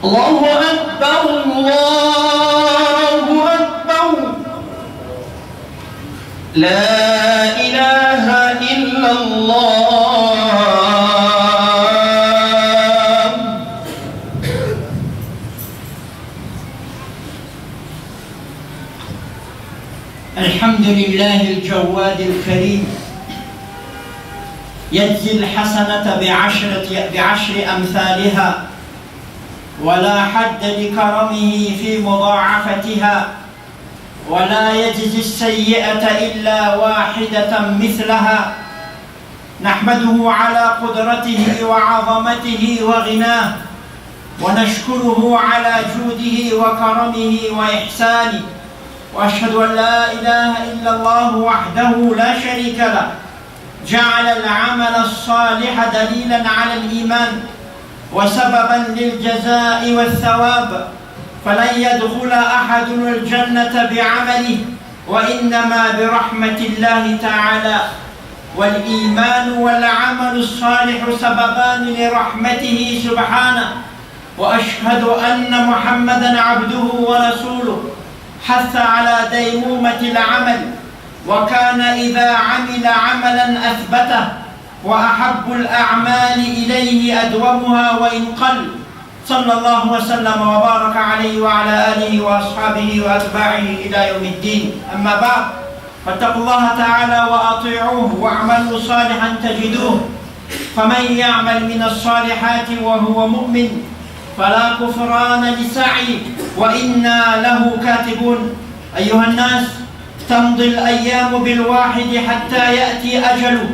الله أكبر الله أكبر لا إله إلا الله. الحمد لله الجواد الكريم يجزي الحسنة بعشر أمثالها ولا حد لكرمه في مضاعفتها ولا يجزي السيئة إلا واحدة مثلها. نحمده على قدرته وعظمته وغناه ونشكره على جوده وكرمه وإحسانه، وأشهد أن لا إله إلا الله وحده لا شريك له جعل العمل الصالح دليلا على الإيمان وسببا للجزاء والثواب، فلن يدخل أحد الجنة بعمله وإنما برحمة الله تعالى، والإيمان والعمل الصالح سببان لرحمته سبحانه. وأشهد أن محمدا عبده ورسوله حث على ديمومة العمل، وكان إذا عمل عملا أثبته، وأحب الأعمال إليه أدومها وإن قل، صلى الله وسلم وبارك عليه وعلى آله وأصحابه وأتباعه إلى يوم الدين. أما بعد، فاتقوا الله تعالى وأطيعوه واعملوا صالحا تجدوه، فمن يعمل من الصالحات وهو مؤمن فلا كفران لسعيه وإنا له كاتبون. أيها الناس، تمضي الأيام بالواحد حتى يأتي أجله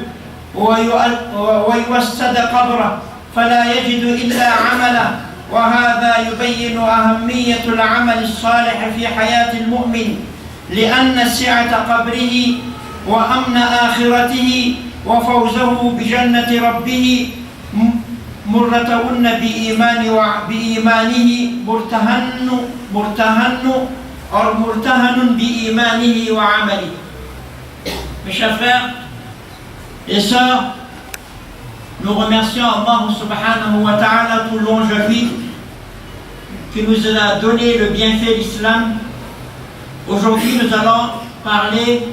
ويوسد قبره فلا يجد إلا عمله، وهذا يبين أهمية العمل الصالح في حياة المؤمن، لأن سعة قبره وأمن آخرته وفوزه بجنة ربه مرتهن بإيمانه مرتهن بإيمانه وعمله. Mes chers frères et sœurs, nous remercions Allah subhanahu wa ta'ala tout long de vie qui nous a donné le bienfait de l'islam. Aujourd'hui, nous allons parler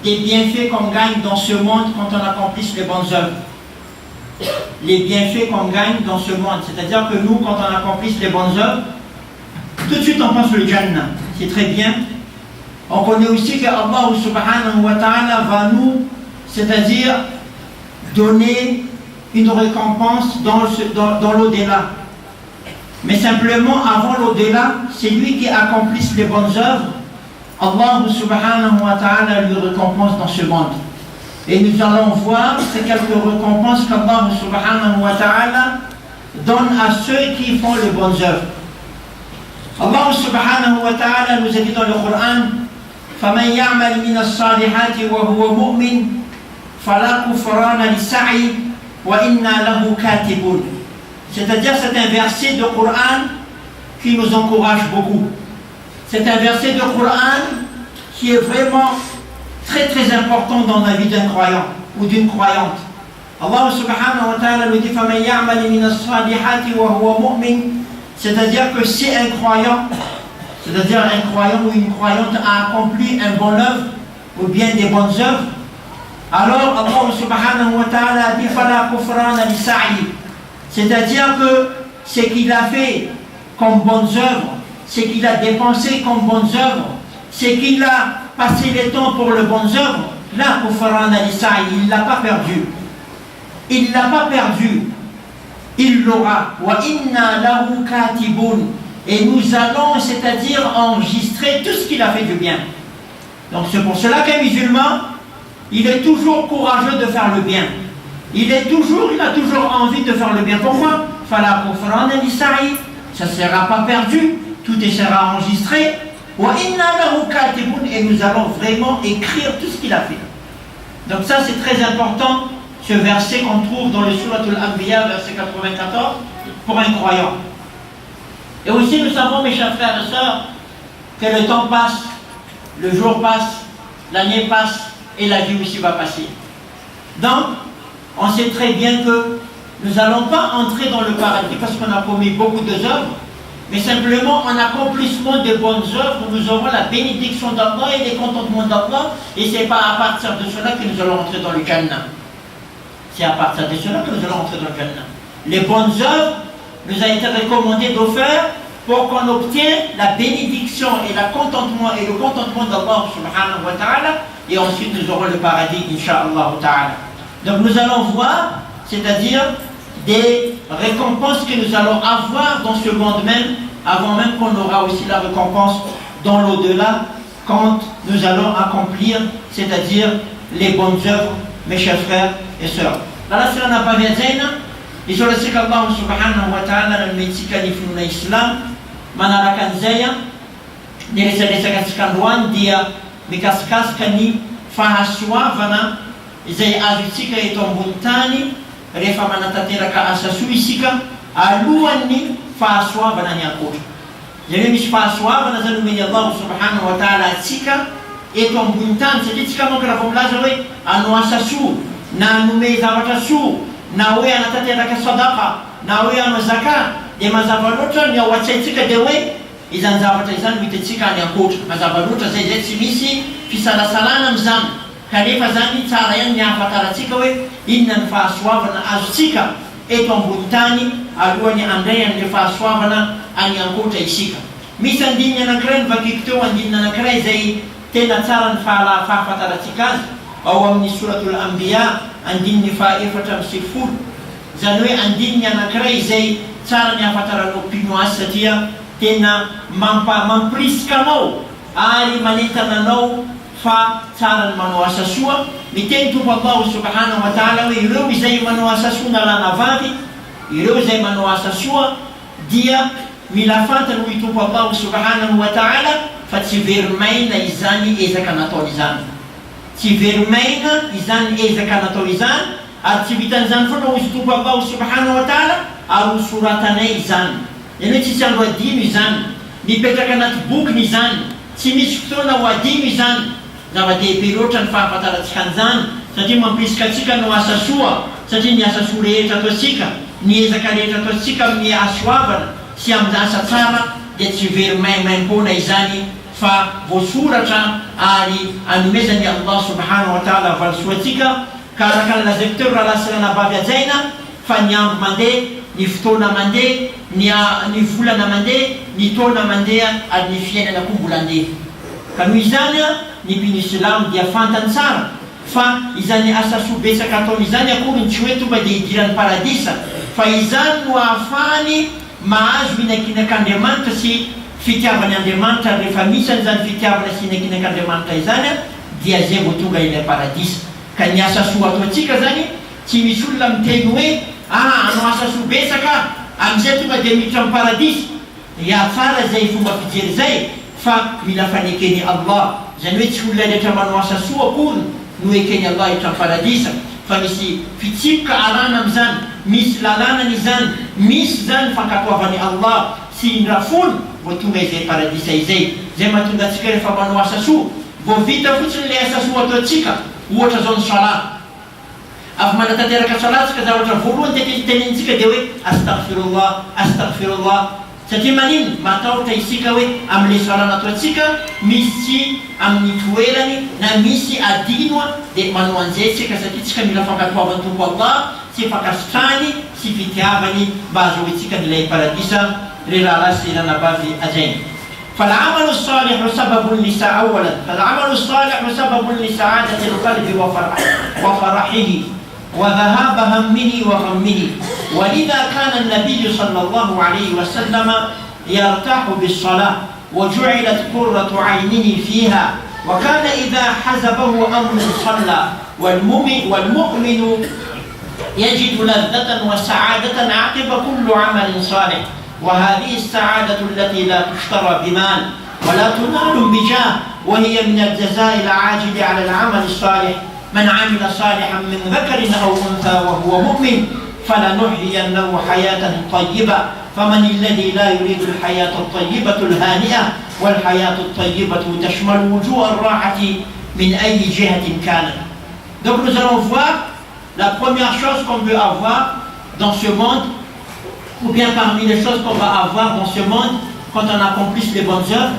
des bienfaits qu'on gagne dans ce monde quand on accomplit les bonnes œuvres. Les bienfaits qu'on gagne dans ce monde, c'est-à-dire que nous, quand on accomplit les bonnes œuvres, tout de suite on pense au Jannah, c'est très bien. On connaît aussi que Allah subhanahu wa ta'ala va nous, c'est-à-dire donner une récompense dans l'au-delà. Mais simplement avant l'au-delà, c'est lui qui accomplit les bonnes œuvres. Allah subhanahu wa ta'ala lui récompense dans ce monde. Et nous allons voir ces quelques récompenses qu'Allah subhanahu wa ta'ala donne à ceux qui font les bonnes œuvres. Allah subhanahu wa ta'ala nous a dit dans le Coran: فَمَنْ يَعْمَلْ مِنَ الصَّالِحَاتِ وَهُوَ مُؤْمِنٌ فَلَا كُفْرَانَ لِسَعْيِهِ وَإِنَّا لَهُ كَاتِبُونَ. C'est-à-dire, c'est un verset de Coran qui nous encourage beaucoup. C'est un verset de Coran qui est vraiment très très important dans la vie d'un croyant ou d'une croyante. Allah subhanahu wa ta'ala nous dit: فَمَنْ يَعْمَلْ مِنَ الصَّالِحَاتِ وَهُوَ مُؤْمِنٌ. C'est-à-dire que si un croyant, c'est-à-dire un croyant ou une croyante a accompli un bon œuvre ou bien des bonnes œuvres, alors Allah subhanahu wa ta'ala a dit: فَلَا كُفْرَانَ لِسَعْيِهِ. C'est-à-dire que ce qu'il a fait comme bonnes œuvres, ce qu'il a dépensé comme bonnes œuvres, ce qu'il a passé le temps pour les bonnes œuvres, là, il ne l'a pas perdu. Il ne l'a pas perdu. Il l'aura. Et nous allons, c'est-à-dire enregistrer tout ce qu'il a fait du bien. Donc c'est pour cela qu'un musulman, il est toujours courageux de faire le bien. Il a toujours envie de faire le bien. Pourquoi? Ça ne sera pas perdu, tout sera enregistré. Et nous allons vraiment écrire tout ce qu'il a fait. Donc ça c'est très important, ce verset qu'on trouve dans le Surat Al-Anbiya, verset 94, pour un croyant. Et aussi nous savons, mes chers frères et sœurs, que le temps passe, le jour passe, l'année passe, et la vie aussi va passer. Donc, on sait très bien que nous n'allons pas entrer dans le paradis parce qu'on a commis beaucoup d'œuvres, mais simplement en accomplissement des bonnes œuvres, nous aurons la bénédiction d'Allah et les contentements d'Allah, et ce n'est pas à partir de cela que nous allons entrer dans le Jannah. C'est à partir de cela que nous allons entrer dans le Jannah. Les bonnes œuvres nous a été recommandé de faire pour qu'on obtienne la bénédiction et le contentement d'Allah subhanahu wa ta'ala, et ensuite nous aurons le paradis, insha'Allah ta'ala. Donc nous allons voir, c'est-à-dire des récompenses que nous allons avoir dans ce monde même, avant même qu'on aura aussi la récompense dans l'au-delà, quand nous allons accomplir, c'est-à-dire les bonnes œuvres, mes chers frères et sœurs. Là, cela n'a pas bien dit, et sur le site Allah subhanahu wa ta'ala, le métier na Islam, manarakan zaya, niresaresakan dia mikasikaska ni fahasoavana izay azotsika eto ambony tany rehefa manatanteraka asa soa isika alohan'ny fahasoavana ny ankoatra. Zany hoe misy fahasoavana zany omeny Allah subhanahu wa ta'ala atsika eto ambony tany, satria tsika manko raha vao milaza hoe anao asa soa na anome zavatra soa na hoe anatanteraka sadaka na hoe anao zaka, dia mazava loatra ny ao an-tsaintsika dia hoe izany zavatra izany hitantsika any ankoatra. Mazava loatra zay tsy misy fisalasalana amin'izany, kanefa zany tsara ihany ny ahafantarantsika hoe inona ny fahasoavana azotsika eto ambony tany alohan'ny andray an'ilay fahasoavana any ankoatra isika. Misy andininy anankiray nivakiko teo, andininy anankiray zay tena tsara ny fahafantarantsika azy ao amin'ny suratul Anbiya andininy faha-4-20. Zany hoe andininy anankiray zay tsara ny ahafantaranao mpino azy satria tena mampirisika anao ary manentana anao fa tsara ny manao asa soa. Miteny tompo Allah subhanahu wa ta'ala hoe ireo izay manao asa soa na lana vavy, ireo izay manao asa soa dia mila fantany hoy tompo Allah subhanahu wa ta'ala fa tsy verimaina izany ezaka nataony izany. Tsy verimaina izany ezaka nataony izany, ary tsy vitan'izany foana hoy tompo Allah subhanahu wa ta'ala ary soratanay izany. Zany hoe tsisy andro adino izany, mipetraka anaty bokiny izany, tsy misy fotoana ho adino izany. Zava-dehibe loatra ny fahafantarantsika an'izany, satria mampirisika atsika no asa soa, satria ny asa soa rehetra ataontsika, ny ezaka rehetra ataontsika amin'ny asoavana sy amin'ny asa tsara dia tsy very maimaim-pona izany fa voasoratra ary anomezany Allah subhanahu wa ta'ala valisoatsika. Ka araka lazaiko teo raha lasa nabavy ajaina fa ny andro mandeha, ny fotoana mandeha, ny volana mandeha, ny taona mandeha ary ny fiainana koa mbola andeha. Ka noho izany ny mpino Islam dia fantany tsara fa izany asa soa betsaka ataony izany akory tsy hoe tonga dia hidiran'ny paradisa, fa izany no ahafahany mahazo inakinak'Andriamanitra sy fitiavany Andriamanitra. Rehefa misy an'izany fitiavana sy inakinak'Andriamanitra izany dia zay vao tonga ilay paradisa. Ka ny asa soa ataontsika zany tsy misy olona miteny hoe anao asa soa betsaka amin'izay tonga dia miditra amin'ny paradisa. Ya tsara zay fomba fijery zay, fa mila fanekeny Allah. Zany hoe tsy olona rehetra manao asa soa akory no ekeny Allah hiditra amin'ny paradisa, fa misy fitsipoka arana amin'izany, misy lalànany izany, misy zany fankatoavany Allah sy indrafony vao tonga izay paradisa izay. Zay mahatonga atsika rehefa manao asa soa vao vita fotsiny ilay asa soa ataontsika, ohatra zao ny salat. Avy manatanteraka salat tsika, zavatra voalohany tenenitsika dia hoe astaghfirullah, astaghfirullah. Satria manino matahotra isika hoe amin'ilay salana ataontsika misy amin'ny toerany na misy adino dia manao an'izay tsika, satria tsika mila fankatoavany tompo Allah sy fankasitrahany sy fitiavany mba azahoantsika n'ilay paradisa. Re raha lasy nanabavy ajaina. فالعمل الصالح سبب لسعادة أولا، فالعمل الصالح سبب لسعادة القلب وفرحه وذهاب همه وغمه. ولذا كان النبي صلى الله عليه وسلم يرتاح بالصلاة وجعلت قرة عينه فيها، وكان إذا حزبه أمر صلى. والمؤمن يجد لذة وسعادة عقب كل عمل صالح، وهذه السعادة التي لا تشترى بمال ولا تنال بجاه، وهي من الجزاء العاجل على العمل الصالح. من عمل صالحا من ذكر أو أنثى وهو مؤمن فلنحيينه حياة طيبة. فمن الذي لا يريد الحياة الطيبة الهانئة؟ والحياة الطيبة تشمل وجوه الراحة من أي جهة كانت. Donc nous allons voir la première chose qu'on peut avoir dans ce monde, ou bien parmi les choses qu'on va avoir dans ce monde, quand on accomplisse les bonnes œuvres,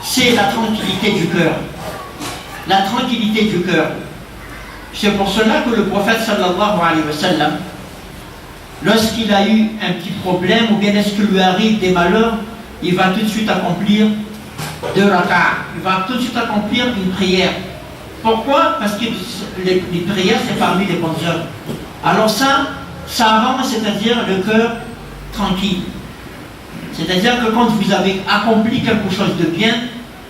c'est la tranquillité du cœur. La tranquillité du cœur. C'est pour cela que le prophète sallallahu alayhi wa sallam, lorsqu'il a eu un petit problème, ou bien lorsqu'il lui arrive des malheurs, il va tout de suite accomplir 2 rak'ah. Il va tout de suite accomplir une prière. Pourquoi? Parce que les prières, c'est parmi les bonnes œuvres. Alors ça rend, c'est-à-dire le cœur tranquille. C'est-à-dire que quand vous avez accompli quelque chose de bien,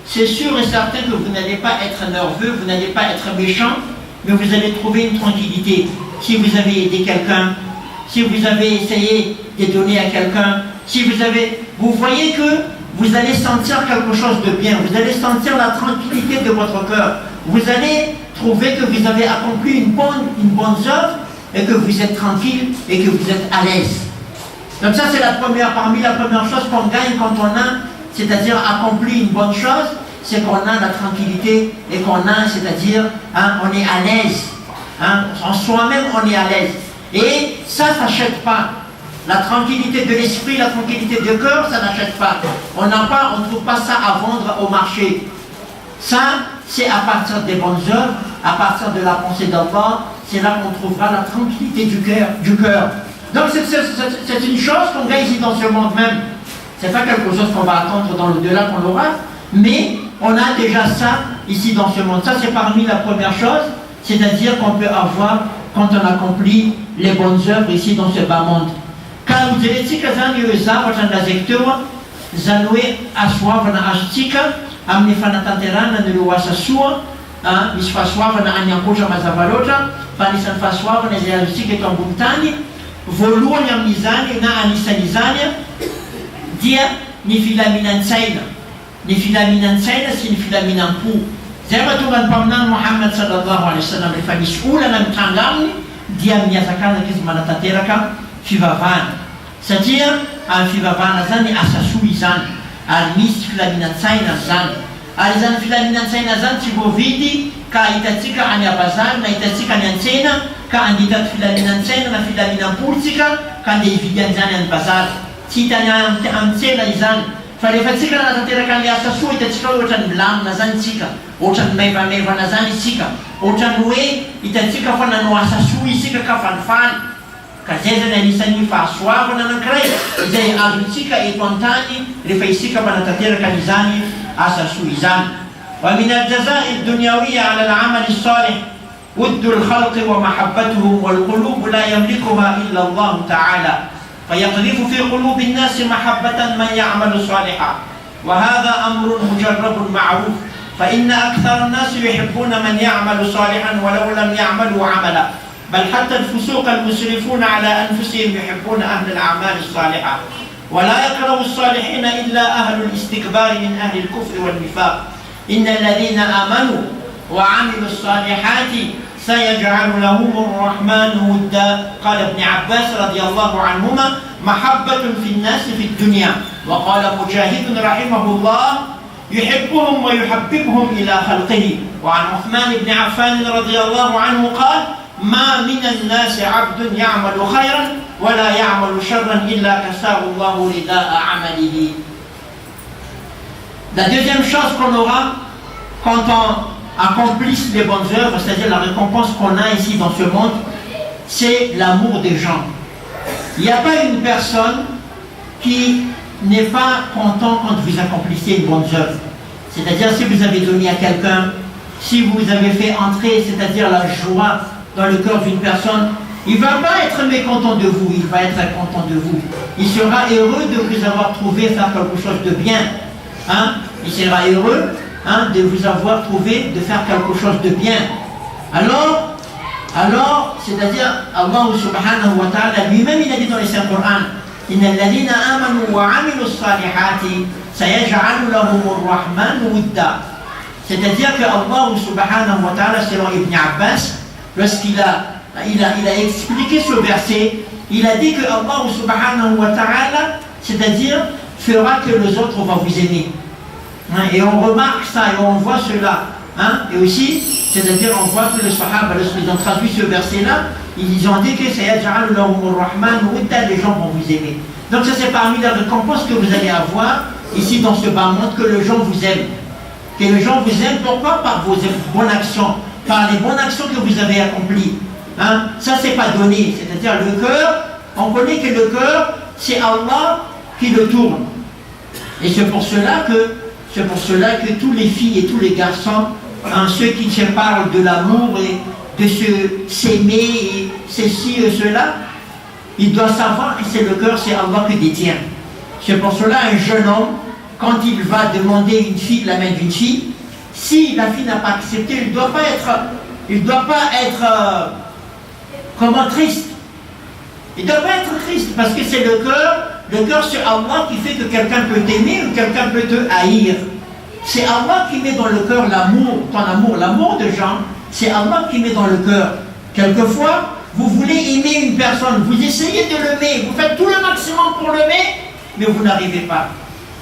c'est sûr et certain que vous n'allez pas être nerveux, vous n'allez pas être méchant, mais vous allez trouver une tranquillité. Si vous avez aidé quelqu'un, si vous avez essayé de donner à quelqu'un, si vous voyez que vous allez sentir quelque chose de bien, vous allez sentir la tranquillité de votre cœur, vous allez trouver que vous avez accompli une bonne œuvre et que vous êtes tranquille et que vous êtes à l'aise. Donc ça c'est parmi la première chose qu'on gagne quand on a, c'est-à-dire accompli une bonne chose, c'est qu'on a la tranquillité et qu'on a, c'est-à-dire, on est à l'aise. En soi-même, on est à l'aise. Et ça ne s'achète pas. La tranquillité de l'esprit, la tranquillité du cœur, ça n'achète pas. On ne trouve pas ça à vendre au marché. Ça, c'est à partir des bonnes œuvres, à partir de la pensée d'Allah, c'est là qu'on trouvera la tranquillité du cœur. Donc c'est une chose qu'on gagne ici dans ce monde même. Ce n'est pas quelque chose qu'on va attendre dans l'au-delà qu'on aura, mais on a déjà ça ici dans ce monde. Ça c'est parmi la première chose, c'est-à-dire qu'on peut avoir quand on accomplit les bonnes œuvres ici dans ce bas monde. Quand vous êtes zanwe aswavana ashtika amni fanatanterana ny loasa soa misy fahasoavana anyankoatra mazava loatra fa anisan'ny fahasoavana izay azontsika eto ambony tany voalohany amin'izany na anisan'izany dia ny filaminan-tsaina sy ny filaminan-po. Zay mahatonga ny mpaminany Muhammad sallallahu alaihi wasallam rehefa misy olana mitranga aminy dia miazakazaka izy manatanteraka fivavahana satria amin'ny fivavahana zany asa soa izany ary misy filaminan-tsaina zany. Ary izany filaminan-tsaina zany tsy voavidy ka hitatsika any abazary na hitatsika any an-tsena ka andita filaminan-tsaina na filaminan-polotsika ka andeha hividy an'izany any bazary. Tsy hita amin'ny tsena izany. Fa rehefa tsika nanatanteraka ny asa soa hitatsika hoe ohatrany milamina zany tsika, ohatrany maivamaivana zany isika, ohatrany hoe hitatsika fa nanao asa soa isika ka falifaly. Ka zay zany anisan'ny fahasoavana anankiray izay azontsika eto an-tany rehefa isika manatanteraka an'izany asa soa izany. Wa min al-jazaa'i ad-dunyawiyya 'ala al-'amali as-salih ود الخلق ومحبتهم والقلوب لا يملكها إلا الله تعالى فيقذف في قلوب الناس محبة من يعمل صالحا وهذا أمر مجرب معروف فإن أكثر الناس يحبون من يعمل صالحا ولو لم يعملوا عملا بل حتى الفسوق المسرفون على أنفسهم يحبون أهل الأعمال الصالحة ولا يكره الصالحين إلا أهل الاستكبار من أهل الكفر والنفاق إن الذين آمنوا وعملوا الصالحات سيجعل لهم الرحمن ودا. قال ابن عباس رضي الله عنهما محبة في الناس في الدنيا. وقال مجاهد رحمه الله يحبهم ويحببهم إلى خلقه. وعن عثمان بن عفان رضي الله عنه قال ما من الناس عبد يعمل خيرا ولا يعمل شرا إلا كساه الله رداء عمله. La deuxième chose qu'on aura quand on accomplisse les bonnes œuvres, c'est-à-dire la récompense qu'on a ici dans ce monde, c'est l'amour des gens. Il n'y a pas une personne qui n'est pas content quand vous accomplissez une bonne œuvre. C'est-à-dire si vous avez donné à quelqu'un, si vous avez fait entrer, c'est-à-dire la joie dans le cœur d'une personne, il ne va pas être mécontent de vous, il va être content de vous. Il sera heureux de vous avoir trouvé faire quelque chose de bien. Il sera heureux de vous avoir trouvé de faire quelque chose de bien. Alors c'est-à-dire Allah subhanahu wa ta'ala lui-même il a dit dans les Saints Coran Inna alladhina amanu wa amilu salihati sayaj'alu lahumur rahmanu wudda. C'est-à-dire que Allah subhanahu wa ta'ala, selon Ibn Abbas, lorsqu'il a expliqué ce verset, il a dit que Allah subhanahu wa ta'ala, c'est-à-dire fera que les autres vont vous aimer. Et on remarque ça et on voit cela. Et aussi, C'est-à-dire, on voit que les Sahaba, lorsqu'ils ont traduit ce verset-là, ils ont dit que les gens vont vous aimer. Donc ça c'est parmi les récompenses que vous allez avoir ici dans ce bas monde, que les gens vous aiment. Que les gens vous aiment, pourquoi? Par vos bonnes actions, par les bonnes actions que vous avez accomplies. Hein? Ça c'est pas donné, c'est-à-dire le cœur, on connaît que le cœur, c'est Allah qui le tourne. Et c'est pour cela que tous les filles et tous les garçons, hein, ceux qui se parlent de l'amour et de s'aimer et ceci et cela, il doit savoir que c'est le cœur, c'est Allah qui détient. C'est pour cela un jeune homme, quand il va demander une fille, la main d'une fille, si la fille n'a pas accepté, il ne doit pas être triste. Il ne doit pas être triste parce que c'est le cœur. Le cœur, c'est Allah qui fait que quelqu'un peut t'aimer ou quelqu'un peut te haïr. C'est Allah qui met dans le cœur l'amour de gens. C'est Allah qui met dans le cœur. Quelquefois, vous voulez aimer une personne, vous essayez de l'aimer, vous faites tout le maximum pour l'aimer, mais vous n'arrivez pas.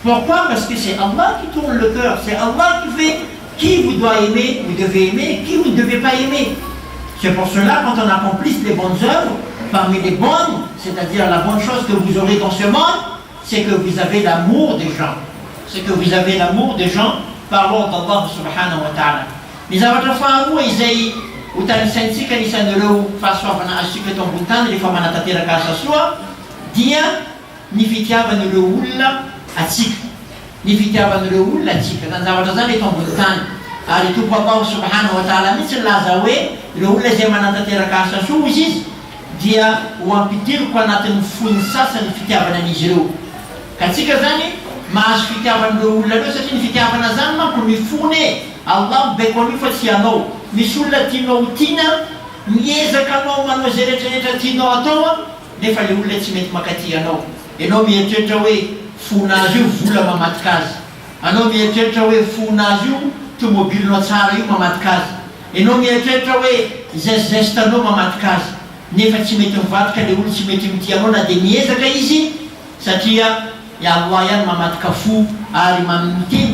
Pourquoi? Parce que c'est Allah qui tourne le cœur. C'est Allah qui fait qui vous doit aimer, vous devez aimer, qui vous ne devez pas aimer. C'est pour cela, quand on accomplit les bonnes œuvres, parmi les bonnes, c'est-à-dire la bonne chose que vous aurez dans ce monde, c'est que vous avez l'amour des gens. C'est que vous avez l'amour des gens par l'ordre d'Allah subhanahu wa ta'ala. Les avatafaamu izay utanisantsika isan'ireo fahasoavana asika eto ambony tany rehefa manatanteraka asa soa dia ny fitiavan'ireo olona atsika. Ny fitiavan'ireo olona atsika. Zany zavatra zany eto ambony tany. Ary tompo Allah subhanahu wa ta'ala mihitsy laza hoe ireo olona izay manatanteraka asa soa izy dia ho ampidiriko anatin'ny fony sasany fitiavana an'izy ireo. Ka atsika zany mahazo fitiavan'ireo olona ireo satria ny fitiavana zany manko mifony Allah beko an'io fa tsy anao. Misy olona tianao tiana, miezaka anao manao zay rehetrarehetra tianao atao, nefa le olona tsy mety makaty anao. Ianao mieritreritra hoe fona azy io vola mamatika azy. Anao mieritreritra hoe fona azy io tomobilinao tsara io mamatika azy. Ianao mieritreritra hoe zeste-anao mamatika azy. Nefa tsy mety mivadika le olona tsy mety mitia anao na dia miezaka izy satria Allah ihany mamatika fo ary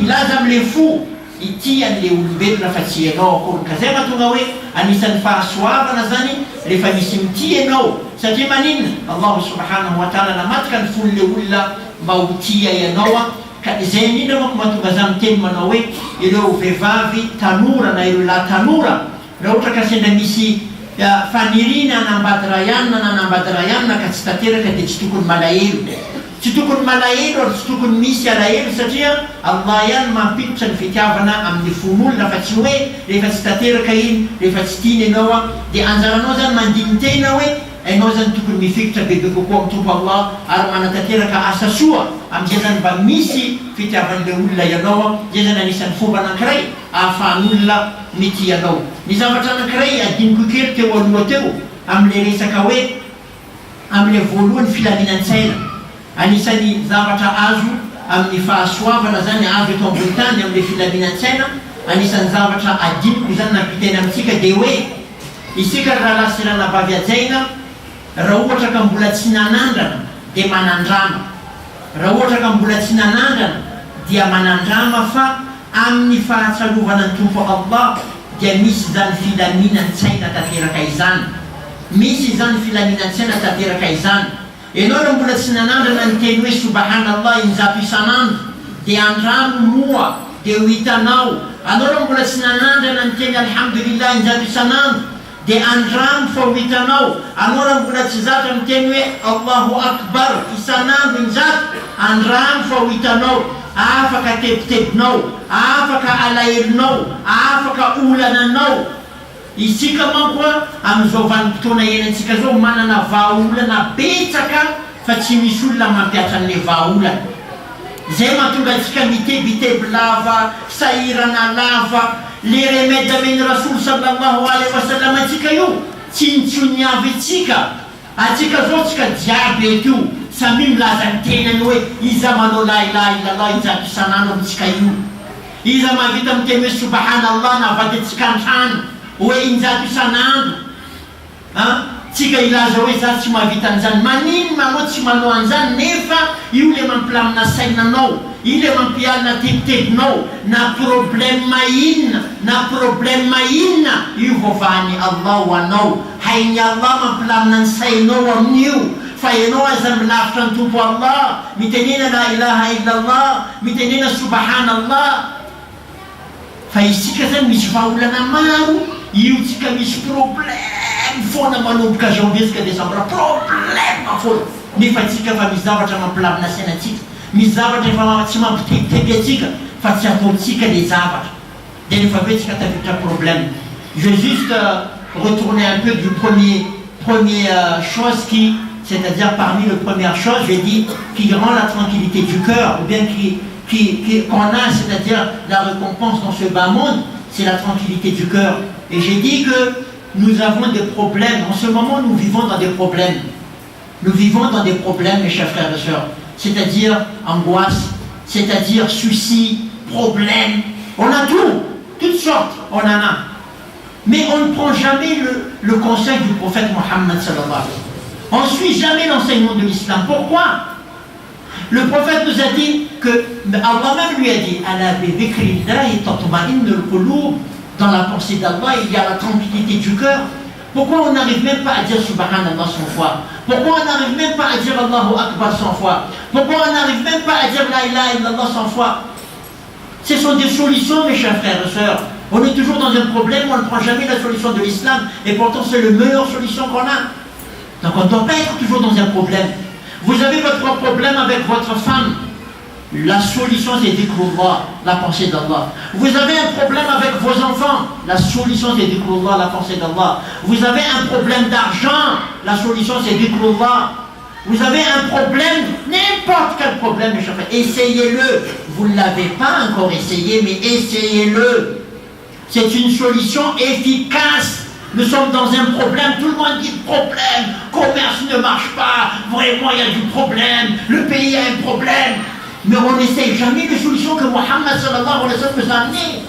milaza amin'le fo ity an'le olombelona fa tsy ianao akory. Ka zay mahatonga hoe anisan'ny fahasoavana zany rehefa misy mitia ianao satria maninona Allah subhanahu wa ta'ala namatika ny fon'le olona mba ho tia ianao. Ka zay indrindra manko mahatonga zany miteny manao hoe ireo vehivavy tanora na ireo lahy tanora raha ohatra ka sendra misy fanirina anambady rayanina na anambady rayanina ka tsy tanteraka dia tsy tokony malahelo. Tsy tokony malahelo ary tsy tokony misy alahelo satria Allah ihany mampiditra ny fitiavana amin'ny fon'olona fa tsy hoe rehefa tsy tanteraka iny, rehefa tsy tiana ianao dia anjaranao zany mandiny tena hoe ianao zany tokony mifikitra bebe kokoa amin'ny tompo Allah ary manatanteraka asa soa amin'izay zany mba misy fitiavan'le olona ianao. Zay zany anisan'ny fomba anankiray ahafahan'olona mity ianao. Ny zavatra anankiray adiniko kely teo aloha teo amin'le resaka hoe amin'le voalohany filaminan-tsaina. Anisan'ny zavatra azo amin'ny fahasoavana zany azo eto ambony tany amin'le filaminan-tsaina, anisan'ny zavatra adiniko zany nampitena amintsika dia hoe isika raha lasy ranabavy ajaina, raha ohatra ka mbola tsy nanandrana dia manandrama. Raha ohatra ka mbola tsy nanandrana dia manandrama fa amin'ny fahatsalovana ny tompo Allah dia misy zany filaminan-tsaina tanteraka izany. Misy zany filaminan-tsaina tanteraka izany. Ianao raha mbola tsy nanandrana ny teny hoe subhanallah injato isan'andro dia andramo moa dia ho hitanao. Anao raha mbola tsy nanandrana ny teny alhamdulillah injato isan'andro dia andramo fa ho hitanao. Anao raha mbola tsy zatra ny teny hoe Allahu akbar isan'andro injato, andramo fa ho hitanao. Afaka tebitebinao, afaka alahelonao, afaka olananao. Isika manko amin'izao vanim-potoana iainantsika zao manana vahaolana betsaka fa tsy misy olona mampiatra an'le vahaolana. Zay mahatonga antsika mitebiteby lava, sahirana lava. Le remède amen'ny Rasul sallallahu alaihi wasallam antsika io tsy intsony avy itsika. Atsika zao tsika jiaby eto samy milaza ny tenany hoe iza manao la ilaha illallah injato isan'andro amintsika io. Iza mahavita miteny hoe subhanallah navady antsika antrano hoe injato isan'andro. Tsika ilaza hoe za tsy mahavita an'izany. Manino manao tsy manao an'izany nefa io le plam na sainanao, ile mampiala tetitetinaao, na problema inona io voavahan'ny Allah ho anao. Hain'ny Allah mampilamina ny sainao amin'io, fa ianao aza milavitra ny tompo Allah, mitenena la ilaha illallah, mitenena subhanallah. Fa isika zany misy vahaolana maro, io tsika misy problème foana manomboka janvier jusqu'à décembre, problème foana. Nefa tsika fa misy zavatra mampilamina sainantsika, misy zavatra efa tsy mampitebiteby atsika, fa tsy ataontsika le zavatra. De nefa be tsika tafiditra problème. Je vais juste retourner un peu du première chose qui, c'est-à-dire parmi les premières choses, j'ai dit, qui rend la tranquillité du cœur, ou bien qu'on a, c'est-à-dire la récompense dans ce bas monde, c'est la tranquillité du cœur. Et j'ai dit que nous avons des problèmes. En ce moment, nous vivons dans des problèmes. Nous vivons dans des problèmes, mes chers frères et sœurs. C'est-à-dire angoisse, c'est-à-dire soucis, problèmes. On a tout, toutes sortes, on en a. Mais on ne prend jamais le conseil du prophète Mohammed sallallahu alayhi wa sallam. On ne suit jamais l'enseignement de l'islam. Pourquoi? Le prophète nous a dit que Allah même lui a dit dans la pensée d'Allah, il y a la tranquillité du cœur. Pourquoi on n'arrive même pas à dire Subhanallah 100 fois? Pourquoi on n'arrive même pas à dire Allahu Akbar 100 fois? Pourquoi on n'arrive même pas à dire La ilaha illallah 100 fois? Ce sont des solutions, mes chers frères et sœurs. On est toujours dans un problème, on ne prend jamais la solution de l'islam, et pourtant c'est la meilleure solution qu'on a. Donc on ne doit pas être toujours dans un problème. Vous avez votre problème avec votre femme, la solution c'est dhikrullah, la pensée d'Allah. Vous avez un problème avec vos enfants, la solution c'est dhikrullah, la pensée d'Allah. Vous avez un problème d'argent, la solution c'est dhikrullah. Vous avez un problème, n'importe quel problème, mes chers frères, essayez-le. Vous ne l'avez pas encore essayé, mais essayez-le. C'est une solution efficace. Nous sommes dans un problème, tout le monde dit problème, commerce ne marche pas, vraiment il y a du problème, le pays a un problème. Mais on n'essaye jamais les solutions que Mohammed sallallahu alayhi wa sallam nous a amenées.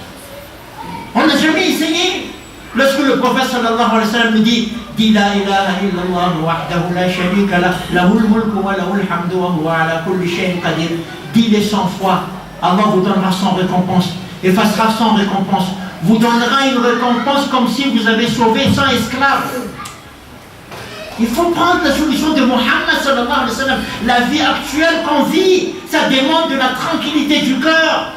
On n'a jamais essayé. Lorsque le prophète sallallahu alayhi wa sallam nous dit La ilaha illallah wahdahu la sharika lah, lahul mulku wa lahul hamdu wa huwa ala kulli shay'in qadir. Dis-les 100 fois, Allah vous donnera 100 récompenses, effacera 100 récompenses, vous donnera une récompense comme si vous avez sauvé 100 esclaves. Il faut prendre la solution de Mohammed sallallahu alayhi wa sallam. La vie actuelle qu'on vit, ça demande de la tranquillité du cœur.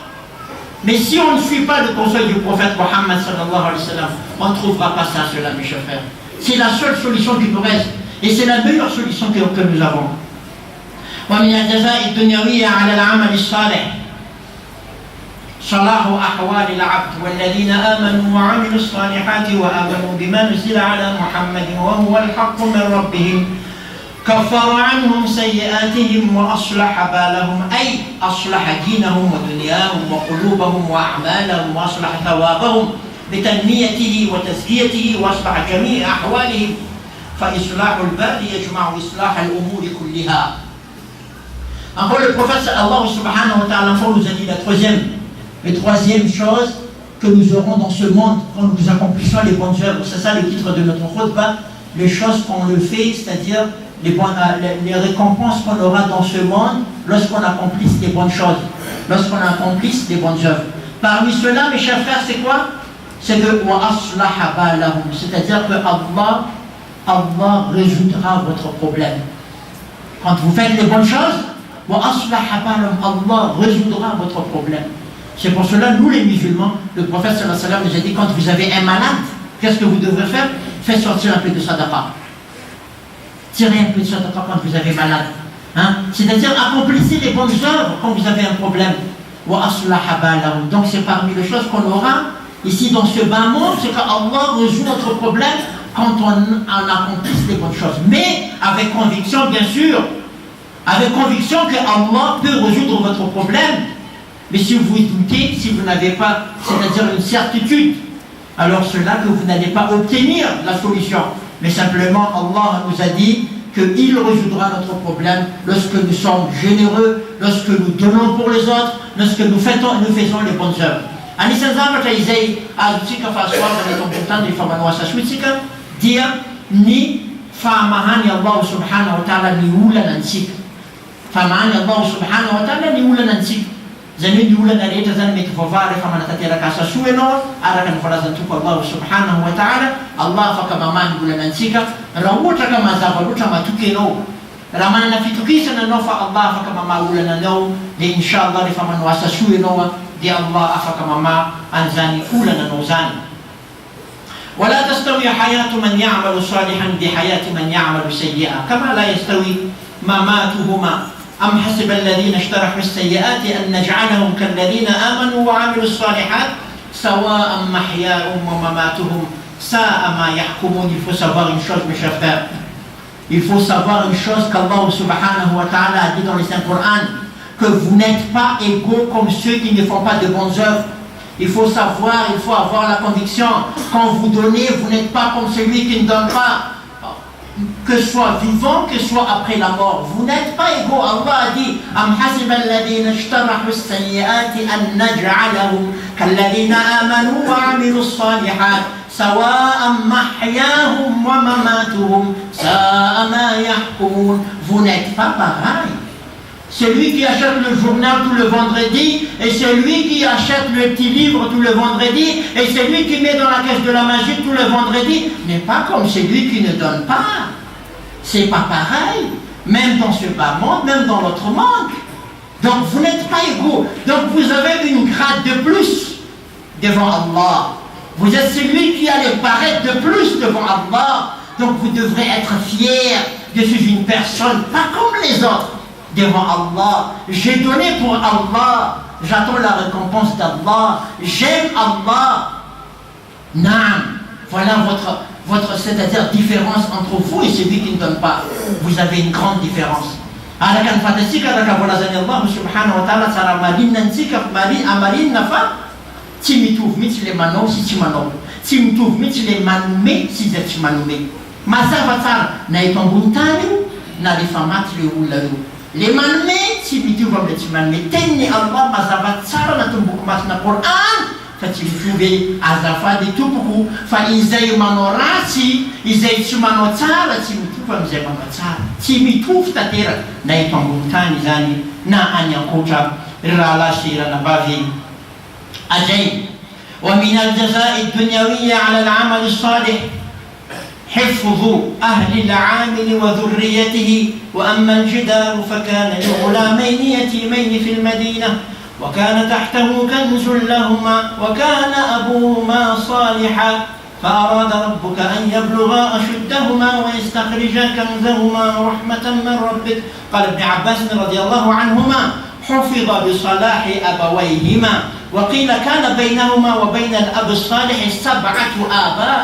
Mais si on ne suit pas le conseil du prophète Mohammed sallallahu alayhi wa sallam, on ne trouvera pas ça, cela, mes chers frères. C'est la seule solution qui nous reste. Et c'est la meilleure solution que nous avons. ومن الجزاء الدنيوية على العمل الصالح صلاح أحوال العبد والذين آمنوا وعملوا الصالحات وآمنوا بما نزل على محمد وهو الحق من ربهم كفر عنهم سيئاتهم وأصلح بالهم أي أصلح دينهم ودنياهم وقلوبهم وأعمالهم وأصلح ثوابهم بتنميته وتزكيته وأصلح جميع أحوالهم فإصلاح البال يجمع إصلاح الأمور كلها. Encore le prophète Allah subhanahu wa ta'ala nous a dit la troisième chose que nous aurons dans ce monde quand nous accomplissons les bonnes œuvres. C'est ça le titre de notre khutbah, les choses qu'on le fait, c'est-à-dire les récompenses qu'on aura dans ce monde lorsqu'on accomplisse les bonnes choses, lorsqu'on accomplisse les bonnes œuvres. Parmi ceux-là, mes chers frères, c'est quoi? C'est que c'est-à-dire que Allah résoudra votre problème. Quand vous faites les bonnes choses, Allah résoudra votre problème. C'est pour cela, nous les musulmans, le prophète sallallahu alayhi wa sallam nous a dit, quand vous avez un malade, qu'est-ce que vous devrez faire? Faites sortir un peu de sadaqa. Tirez un peu de sadaqa quand vous avez malade. Hein? C'est-à-dire, accomplissez les bonnes œuvres quand vous avez un problème. Donc c'est parmi les choses qu'on aura ici dans ce bas monde, c'est qu'Allah résout notre problème quand on accomplisse les bonnes choses. Mais avec conviction, bien sûr, avec conviction que Allah peut résoudre votre problème. Mais si vous doutez, si vous n'avez pas, c'est-à-dire une certitude, alors cela que vous n'allez pas obtenir la solution. Mais simplement, Allah nous a dit qu'il résoudra notre problème lorsque nous sommes généreux, lorsque nous donnons pour les autres, lorsque nous faisons les bonnes œuvres. Anisazama taizei azutika faswa na komputani famano wasaswitika dia ni famahani Allah subhanahu wa ta'ala ni ula nansika. famany Allah subhanahu wa ta'ala ny olana antsika zany hoe ny olana rehetra zany mety voavary rehefa manatanteraka asa soa ianao araka ny voalazany tompo Allah subhanahu wa ta'ala Allah afaka mamahy ny olana antsika raha ohatra ka mazava loatra matoky ianao raha manana fitokisana anao fa Allah afaka mamahy olana anao dia inshallah rehefa manao asa soa ianao dia Allah afaka mamahy an'izany olana anao zany. ولا تستوي حياة من يعمل صالحا بحياة من يعمل سيئا كما لا يستوي مماتهما أم حسب الذين اشترحوا السيئات أن نجعلهم كالذين آمنوا وعملوا الصالحات سواء محياهم ومماتهم ساء ما يحكمون. Il faut savoir une chose, mes chers frères, il faut savoir une chose qu'Allah subhanahu wa ta'ala a dit dans le Saint-Coran, que vous n'êtes pas égaux comme ceux qui ne font pas de bonnes œuvres. Il faut savoir, il faut avoir la conviction, quand vous donnez, vous n'êtes pas comme celui qui ne donne pas, que soit vivant, que soit après la mort. Vous n'êtes pas égaux. Allah a dit, Am hasiba alladhina ishtarahu as-sayyi'ati an naj'alahum kalladhina amanu wa 'amilus salihat sawa'an mahyahum wa mamatuhum sa'a ma yahkumun. Vous n'êtes pas pareil. Celui qui achète le journal tout le vendredi et celui qui achète le petit livre tout le vendredi et celui qui met dans la caisse de la magie tout le vendredi n'est pas comme celui qui ne donne pas. C'est pas pareil. Même dans ce bas monde, même dans l'autre monde. Donc vous n'êtes pas égaux. Donc vous avez une grade de plus devant Allah. Vous êtes celui qui allait paraître de plus devant Allah. Donc vous devrez être fiers. Je suis une personne pas comme les autres. Devant Allah, j'ai donné pour Allah, j'attends la récompense d'Allah, j'aime Allah. Naam, voilà votre c'est-à-dire différence entre vous et celui qui ne donne pas. Vous avez une grande différence. Alors quand fantastique avec Allah subhanahu wa ta'ala sera malin nantika amalin nafa timitouf mit les mano si timano timitouf mit les manme si zet manme masavatara na itambuntani na rifamat le ulalo. Les manme si bitu va le manme tenni Allah mazavat sara na tumbuk mat na Quran fa timituve azafa de tubuku fa izay manorasi izay tsumano tsara timituva mizay mamatsara timituf tatera na itambutani zani na anyakotra ralashi ranabavi ajay. ومن الجزاء الدنيوي على العمل الصالح حفظ أهل العامل وذريته. وأما الجدار فكان لغلامين يتيمين في المدينة وكان تحته كنز لهما وكان أبوهما صالحا فأراد ربك أن يبلغا أشدهما ويستخرجا كنزهما رحمة من ربك. قال ابن عباس رضي الله عنهما حفظ بصلاح أبويهما وقيل كان بينهما وبين الأب الصالح 7 آباء.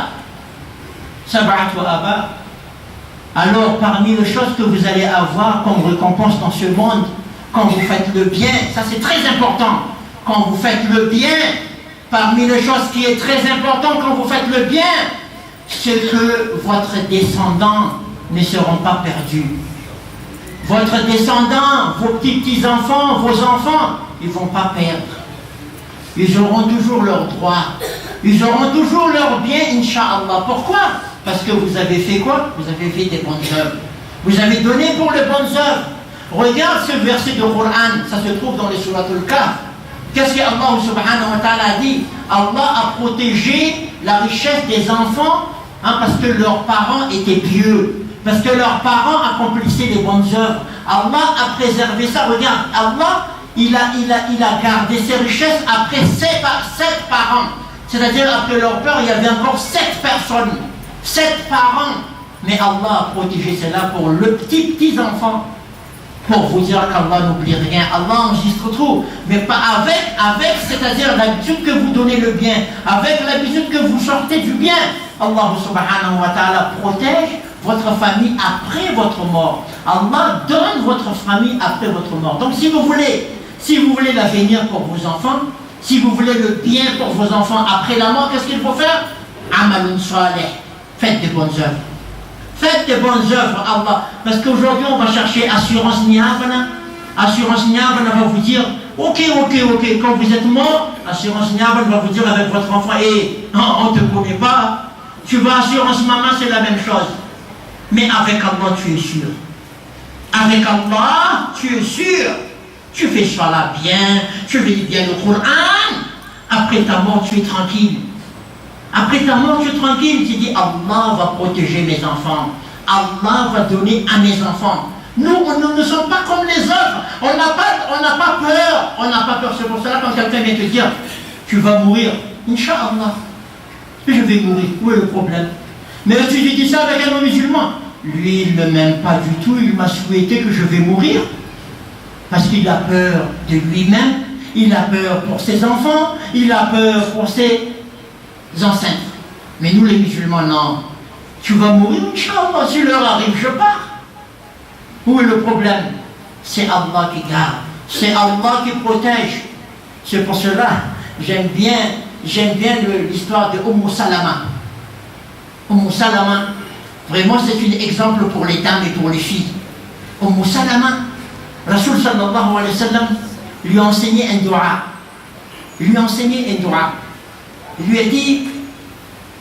Alors parmi les choses que vous allez avoir comme récompense dans ce monde, quand vous faites le bien, ça c'est très important, quand vous faites le bien, parmi les choses qui est très important quand vous faites le bien, c'est que votre descendants ne seront pas perdus. Votre descendant, vos petits-enfants, vos enfants, ils ne vont pas perdre. Ils auront toujours leurs droits. Ils auront toujours leur bien, Inch'Allah. Pourquoi? Parce que vous avez fait quoi? Vous avez fait des bonnes œuvres. Vous avez donné pour les bonnes œuvres. Regarde ce verset de Coran, ça se trouve dans les Surat Al-Kahf. Qu'est-ce que Allah subhanahu wa ta'ala a dit? Allah a protégé la richesse des enfants parce que leurs parents étaient pieux. Parce que leurs parents accomplissaient les bonnes œuvres. Allah a préservé ça. Regarde, Allah, il a gardé ses richesses après 7 parents. C'est-à-dire après leur père, il y avait encore 7 personnes. 7 parents. Mais Allah a protégé cela pour le petits-enfants. Pour vous dire qu'Allah n'oublie rien. Allah enregistre tout. Mais pas avec, c'est-à-dire l'habitude que vous donnez le bien. Avec l'habitude que vous sortez du bien. Allah subhanahu wa ta'ala protège votre famille après votre mort. Allah donne votre famille après votre mort. Donc si vous voulez l'avenir pour vos enfants, si vous voulez le bien pour vos enfants après la mort, qu'est-ce qu'il faut faire? Amalun salih. Faites des bonnes œuvres. Faites des bonnes œuvres, Allah. Parce qu'aujourd'hui, on va chercher assurance niavana. Assurance niavana va vous dire, ok, quand vous êtes mort, assurance niavana va vous dire avec votre enfant, on ne te connaît pas. Tu vas assurance maman, c'est la même chose. Mais avec Allah, tu es sûr. avec Allah, tu es sûr. Tu fais cela bien, tu lis bien le Coran. Après ta mort, tu es tranquille. Après ta mort, tu es tranquille. Tu dis, Allah va protéger mes enfants. Allah va donner à mes enfants. Nous, nous ne sommes pas comme les autres. On n'a pas peur. On n'a pas peur. C'est pour cela quand quelqu'un vient te dire, tu vas mourir. Inch'Allah. Je vais mourir. Où est le problème? Mais si je dis ça avec un non-musulman, lui, il ne m'aime pas du tout. Il m'a souhaité que je vais mourir. Parce qu'il a peur de lui-même. Il a peur pour ses enfants. Il a peur pour ses ancêtres. Mais nous, les musulmans, non. Tu vas mourir, Inch'Allah. Si l'heure arrive, je pars. Où est le problème? C'est Allah qui garde. C'est Allah qui protège. C'est pour cela, j'aime bien l'histoire de Salama. Salama, vraiment c'est un exemple pour les dames et pour les filles. Salama, Rasul sallallahu alayhi wa sallam lui a enseigné un dua. Il lui a dit,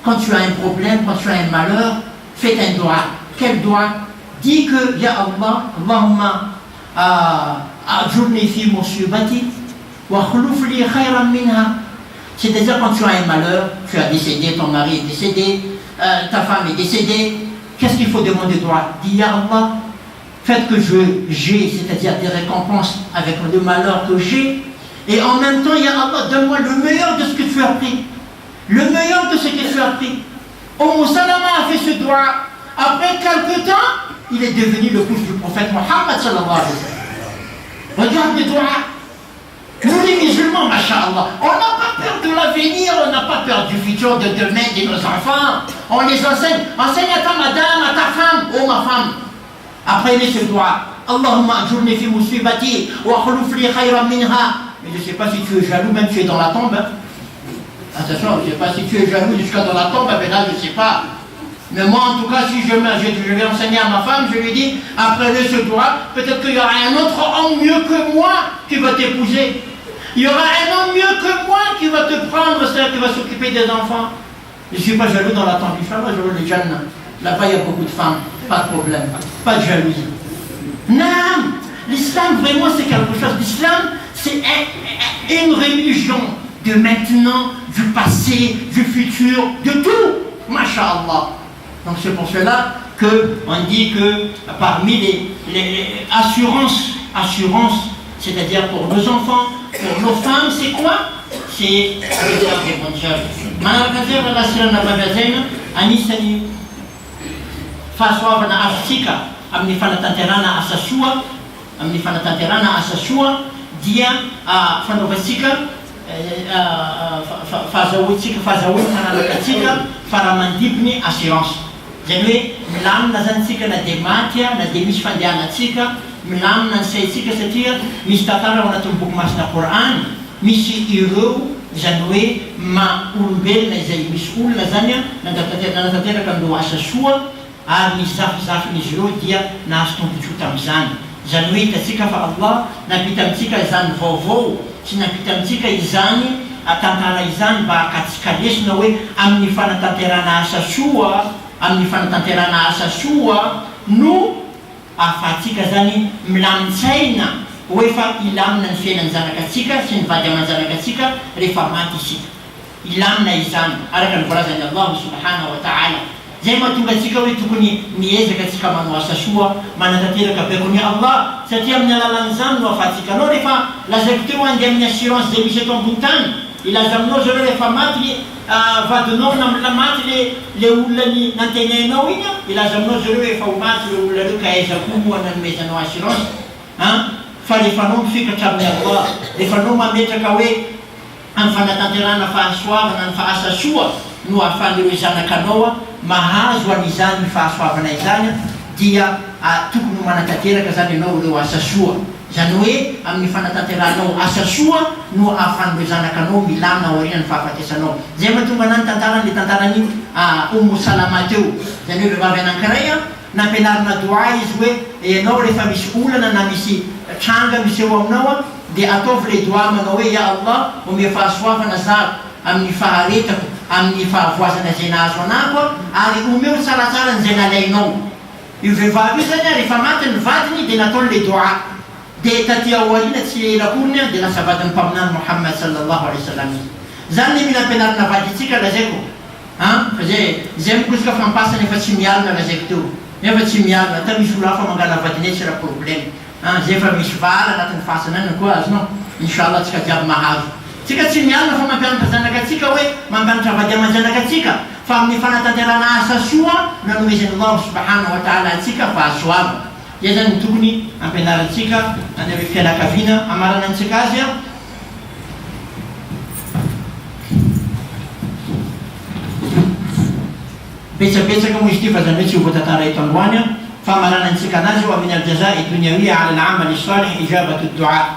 quand tu as un problème, quand tu as un malheur, fais un dua. Quel dua? Dis que, Ya Allah, Allahumma ajurni fi musibati wa khuluf li khayran minha. C'est-à-dire quand tu as un malheur, tu as décédé, ton mari est décédé, ta femme est décédée, qu'est-ce qu'il faut demander toi? Dis, Ya Allah, faites que j'ai, c'est-à-dire des récompenses avec le malheur que j'ai, et en même temps, Ya Allah, donne-moi le meilleur de ce que tu as pris. Le meilleur de ce que tu as pris. Salama a fait ce doigt. Après quelques temps, il est devenu le couche du prophète Mohammed sallallahu alayhi wa sallam. Regarde les doigts. Nous les musulmans, masha'Allah, on n'a pas peur de l'avenir, on n'a pas peur du futur, de demain, de nos enfants. On les enseigne. Enseigne à ta madame, à ta femme, ma femme. Après, il se doit. Allahumma ajurni fi musibati wa khuluf li khayran minha. Mais je ne sais pas si tu es jaloux, même tu es dans la tombe. Attention, je ne sais pas si tu es jaloux jusqu'à dans la tombe, mais là, je ne sais pas. Mais moi, en tout cas, si je vais enseigner à ma femme, je lui dis, après le ce doigt, peut-être qu'il y aura un autre homme mieux que moi qui va t'épouser. Il y aura un homme mieux que moi qui va te prendre, c'est-à-dire qui va s'occuper des enfants. Je ne suis pas jaloux dans la tombe. Inch'Allah, je veux les jeunes. Là-bas, il y a beaucoup de femmes. Pas de problème. Pas de jalousie. Non, l'islam, vraiment, c'est quelque chose. L'islam, c'est une religion de maintenant, du passé, du futur, de tout. Masha'Allah. Donc c'est pour cela qu'on dit que parmi les assurances, c'est-à-dire pour nos enfants, pour nos femmes, c'est quoi? C'est réserve des bonnes choses. Manakazir la sirana bagazena, anisani faswa na Afrika, amni fanatanterana asasua, dia fanovasika, fazawutsika faramandibni assurance. Zany milamina zany tsika na dia maty na dia misy fandehanantsika, milamina ny saintsika satria misy tantara ao anatin'ny boky masina Coran, misy ireo zany hoe olombelona izay misy olona zany nanatanteraka andreo asa soa ary misy zafizafin'izy ireo dia nahazo tombontsoa tamin'izany. Zany hoe hitatsika fa Allah nampita amintsika izany vaovao sy nampita amintsika izany tantara izany mba hakatsika lesona hoe amin'ny fanatanterana asa soa no ahafahantsika zany milamin-tsaina hoe fa ilamina ny fiainan'ny zanakatsika sy ny vady aman-janakatsika rehefa maty isika. Ilamina izany araka ny voalazan'i Allah subhanahu wa ta'ala. Zay mahatonga atsika hoe tokony miezaka atsika manao asa soa, manatanteraka bekon'i Allah, satria amin'ny alalan'izany no ahafahantsika. Anao rehefa lazaiko teo andeha amin'ny assurance zay misy eto ambony tany, ilaza aminao zareo rehefa maty vadinao na maty le olona nantenainao iny, ilaza aminao zareo efa ho maty le olona reo ka aiza koa moa nanomezanao assurance. Fa rehefa anao mifikatra amin'ny Allah, rehefa anao mametraka hoe amin'ny fanatanterana fahasoavana ny fahasasoa no ahafahan'ireo zanakanao mahazo an'izany ny fahasoavana izany, dia tokony manatanteraka zany ianao ireo asa soa. Zany hoe amin'ny fanatanteranao asa soa no ahafahan'ireo zanakanao milamina aoriana ny fahafatesanao. Zay mahatonga anany tantarany le tantarany Salama teo. Zany hoe vehivavy anankiray nampianarina doa izy hoe ianao rehefa misy olana na misy tranga misy eo aminao dia ataovy le doa manao hoe ya Allah omeo fahasoavana zaho amin'ny faharetako, amin'ny fahavoazana zay nahazo anako, ary omeo tsaratsara n'izay nalainao. يفيفا بزنا رفامات الفادني دينا طول دعاء دي تاتي أولين تسيلي لكونا دينا سبادن بمنا محمد صلى الله عليه وسلم زاني من البنار نفاجتك لزيكو زي مكوسكا فانباسا نفتشميال لزيكتو نفتشميال نتا مشولا فمغالا فاتني سيرا بروبليم زي فمشفال نتنفاسنا نكو أزنو إن شاء الله تسكا جاب مهاج تسكا تشميال فما بيان تزانا كتسكا وي ما بيان تفاجا مزانا كتسكا فامني فانا تدرانا أساسوا ننويزن الله سبحانه وتعالى تسكا فاسواب يزن تبني أم بنار تسكا أنا بفكنا كفينا أمارنا تسكازيا بيتسا كمجتفة زمتي وبتتاري تنوانيا فأمرنا نسكناز ومن الجزاء الدنيوية على العمل الصالح إجابة الدعاء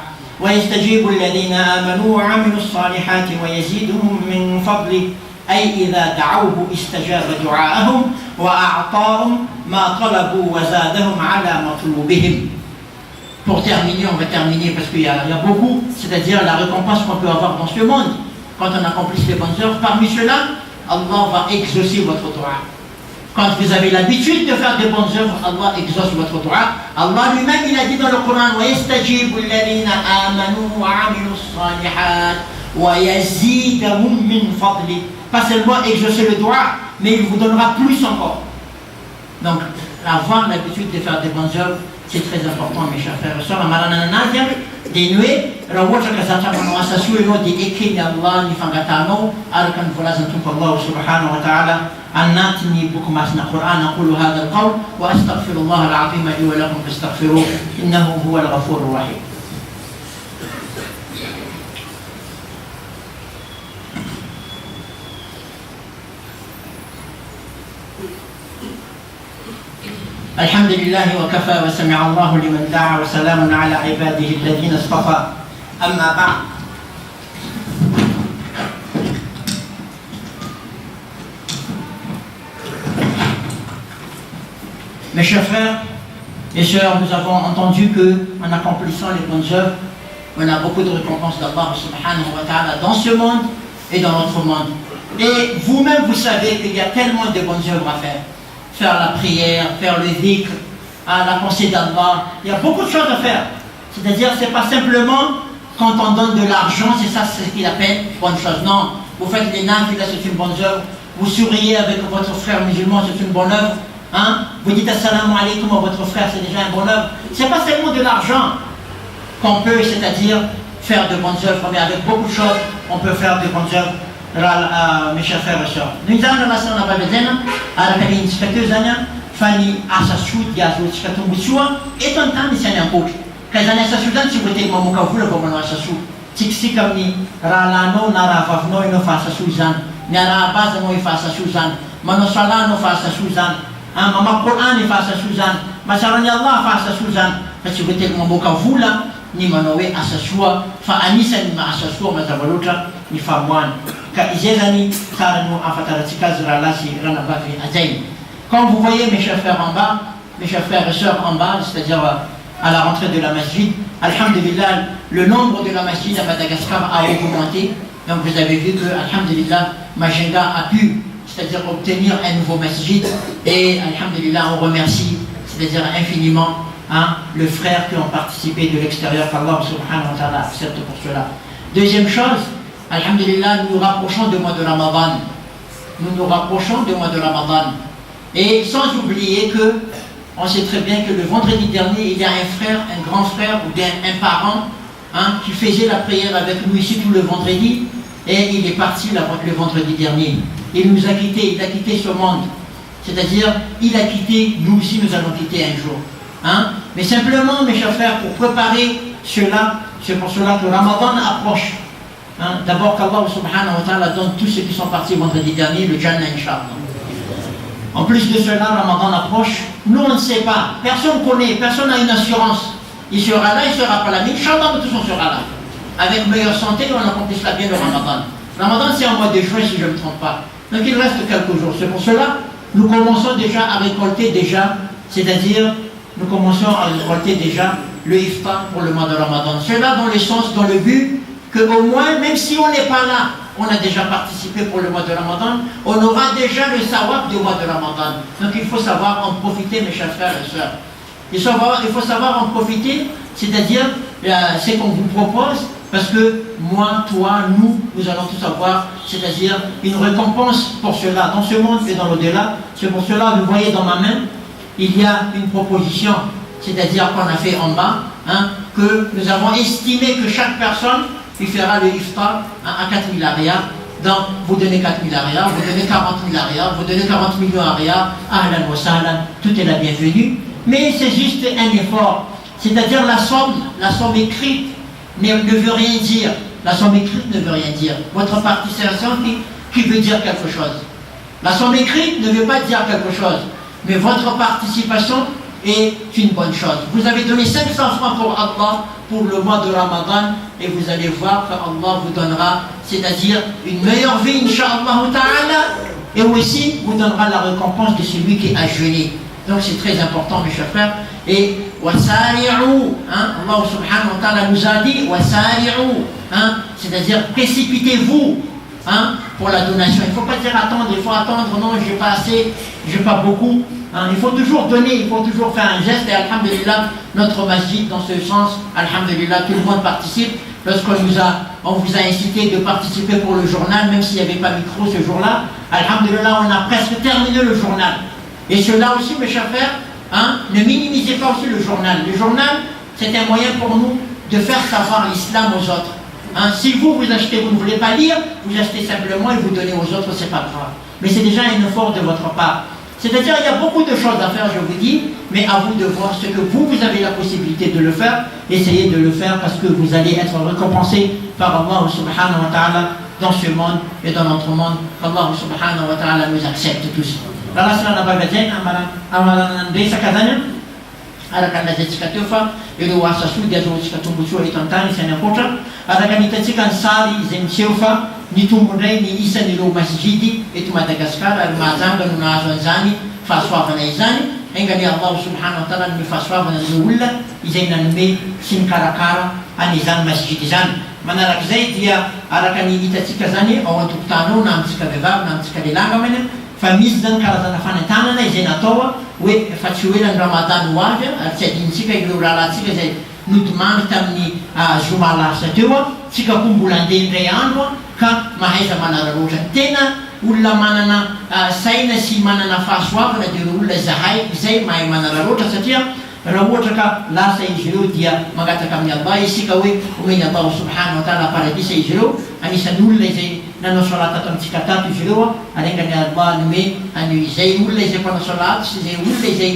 ويستجيب الذين آمنوا وعملوا الصالحات ويزيدهم من فضله أي إذا دعوه استجاب دعاءهم وأعطاهم ما طلبوا وزادهم على مطلوبهم. Pour terminer, on va terminer parce qu'il y a beaucoup, c'est-à-dire la récompense qu'on peut avoir dans ce monde quand on accomplit les bonnes œuvres. Parmi ceux-là, Allah va exaucer votre dua. Quand vous avez l'habitude de faire des bonnes œuvres, Allah exauce votre dua. Allah lui-même, il a dit dans le Coran وَيَسْتَجِيبُ الَّذِينَ آمَنُوا وَعَمِلُوا الصَّالِحَاتِ وَيَزِيدَهُم مِّن فَضْلِهِ. Pas seulement exaucer le dua, mais il vous donnera plus encore. Donc, avoir l'habitude de faire des bonnes œuvres, c'est très important, mes chers frères et sœurs. Amaranananaziam, des nuées, rawocha kasata manwasa suino di ekini Allah ni fangatano, arkan fulazan tumpa Allah subhanahu wa ta'ala, annatni bukumasna Qur'an, aqulu hadha al-qawl, wa astaghfirullah al-azim li wa lakum fastaghfiruh, innahu huwa al-ghafur ar-rahim. الحمد لله وكفى وسمع الله لمن دعا وسلام على عباده الذين اصطفى أما بعد Mes chers frères et sœurs, nous avons entendu qu'en accomplissant les bonnes œuvres, on a beaucoup de récompenses d'Allah subhanahu wa ta'ala dans ce monde et dans notre monde. Et vous-même, vous savez qu'il y a tellement de bonnes œuvres à faire. Faire la prière, faire le dhikr, la pensée d'Allah. Il y a beaucoup de choses à faire. C'est-à-dire, c'est pas simplement quand on donne de l'argent, c'est ça ce qu'il appelle bonne chose. Non, vous faites les nafila, c'est une bonne œuvre. Vous souriez avec votre frère musulman, c'est une bonne œuvre. Vous dites assalamu alaikum à votre frère, c'est déjà une bonne œuvre. C'est pas seulement de l'argent qu'on peut, c'est-à-dire faire de bonnes œuvres, mais avec beaucoup de choses, on peut faire de bonnes œuvres. Mes chers frères et sœurs, nous avons la salle à Babedena, à la cabine spectatrice, Fanny Assassoud, Yazou, Skatoumouchoua, et ton temps, c'est un peu. Quand on est Assassoud, si vous êtes mon mokavou, comme on est Assassou, Tixi comme ni, Ralano, Nara Vavno, il nous fait Assasouzan, Nara Baz, il fait Assasouzan, Manosala, il fait Assasouzan, Mama Quran, il fait Assasouzan, Masarani Allah, il fait Assasouzan, parce que vous êtes mon mokavou là, ni Manoé Assassoua, Fa Anissa, ni Ma Assassoua, Mazavalutra, ni Famouane. Comme vous voyez mes chers frères en bas, mes chers frères et sœurs en bas, c'est-à-dire à la rentrée de la masjid, alhamdulillah, le nombre de la masjid à Madagascar a augmenté. Donc vous avez vu que, alhamdulillah, Majenga a pu, c'est-à-dire obtenir un nouveau masjid. Et alhamdulillah, on remercie, c'est-à-dire infiniment, le frère qui ont participé de l'extérieur, qu'Allah subhanahu wa ta'ala accepte pour cela. Deuxième chose, alhamdulillah, nous nous rapprochons du mois de Ramadan. Nous nous rapprochons du mois de Ramadan. Et sans oublier que, on sait très bien que le vendredi dernier, il y a un frère, un grand frère ou bien un parent qui faisait la prière avec nous ici tout le vendredi. Et il est parti le vendredi dernier. Il nous a quittés, il a quitté ce monde. C'est-à-dire, il a quitté, nous aussi nous allons quitter un jour. Mais simplement, mes chers frères, pour préparer cela, c'est pour cela que Ramadan approche. D'abord qu'Allah subhanahu wa ta'ala donne tous ceux qui sont partis vendredi dernier le Jannah, Inch'Allah. En plus de cela, Ramadan approche. Nous, on ne sait pas. Personne ne connaît, personne n'a une assurance. Il sera là, il ne sera pas là. Mais Inch'Allah, nous tous on sera là. Avec meilleure santé, on accomplira bien le Ramadan. Ramadan, c'est en mois de juin, si je ne me trompe pas. Donc il reste quelques jours. C'est pour cela nous commençons déjà à récolter c'est-à-dire nous commençons à récolter déjà le iftar pour le mois de Ramadan. Cela dans le sens, dans le but qu'au moins, même si on n'est pas là on a déjà participé pour le mois de Ramadan, on aura déjà le sawab du mois de Ramadan. Donc il faut savoir en profiter, mes chers frères et sœurs. Il faut savoir en profiter, c'est-à-dire ce qu'on vous propose, parce que moi, toi, nous allons tous avoir, c'est-à-dire une récompense pour cela, dans ce monde et dans l'au-delà. C'est pour cela, vous voyez dans ma main, il y a une proposition, c'est-à-dire qu'on a fait en bas, que nous avons estimé que chaque personne il fera le iftar à 4 000 arias. Donc, vous donnez 4 000 arias, vous donnez 40 000 arias, vous donnez 40 millions arias, ahlan wa sahlan, tout est la bienvenue. Mais c'est juste un effort, c'est-à-dire la somme écrite ne veut rien dire. La somme écrite ne veut rien dire. Votre participation qui veut dire quelque chose. La somme écrite ne veut pas dire quelque chose, mais votre participation est une bonne chose. Vous avez donné 500 francs pour Allah pour le mois de Ramadan et vous allez voir qu'Allah vous donnera, c'est-à-dire une meilleure vie, Inch'Allah ta'ala, et aussi vous donnera la récompense de celui qui a jeûné. Donc c'est très important, mes chers frères. Et wasari'u, Allah subhanahu wa ta'ala nous a dit wasari'u, c'est-à-dire précipitez-vous pour la donation. Il ne faut pas dire attendre, il faut attendre, non, j'ai pas assez, j'ai pas beaucoup. Il faut toujours donner, il faut toujours faire un geste et alhamdulillah, notre masjid dans ce sens, alhamdulillah, tout le monde participe. Lorsqu'on vous a incité de participer pour le journal, même s'il n'y avait pas micro ce jour-là, alhamdulillah, on a presque terminé le journal. Et cela aussi, mes chers frères, ne minimisez pas aussi le journal. Le journal, c'est un moyen pour nous de faire savoir l'islam aux autres. Si vous achetez, vous ne voulez pas lire, vous achetez simplement et vous donnez aux autres, c'est pas grave. Mais c'est déjà un effort de votre part. C'est-à-dire il y a beaucoup de choses à faire, je vous dis, mais à vous de voir ce que vous avez la possibilité de le faire. Essayez de le faire parce que vous allez être récompensé par Allah subhanahu wa ta'ala dans ce monde et dans notre monde. Allah subhanahu wa ta'ala nous accepte tous. Allah subhanahu wa ta'ala amalan desa kadanya araka nazatsika teo fa ireo asa sody azoantsika tombontsoa eto an-tany isany ankoatra araka nitatsika ny sary izay miseho fa nitombo indray ny isan'ireo masjidy eto Madagasikara ary mahajanga no nahazo an'izany fahasoavana izany engany Allah subhanahu wa ta'ala ny fahasoavana ny olona izay nanome sy nikarakara an'izany masjidy izany. Manarak'izay dia araka ny hitatsika zany ao an-tokotany ao na amintsika vehivavy na amintsika lehilahy angambany fa misy zany karazana fanentanana izay natao hoe efa tsy hoe ny Ramadan ho avy ary tsy adinitsika ireo rahalatsika izay nodimandry tamin'ny zoma lasa teo tsika koa mbola andeha indray andro ka mahaiza manararaotra. Tena olona manana saina sy manana fahasoavana dia ireo olona zahay izay mahay manararaotra satria raha ohatra ka lasa izy ireo dia mangataka amin'ny Allah isika hoe omeny Allah subhanahu wa ta'ala paradisa izy ireo anisan'ny olona izay nanao salat ato amintsika tato izy ireo arengany Allah nome anio izay olona izay mpanao salat sy izay olona izay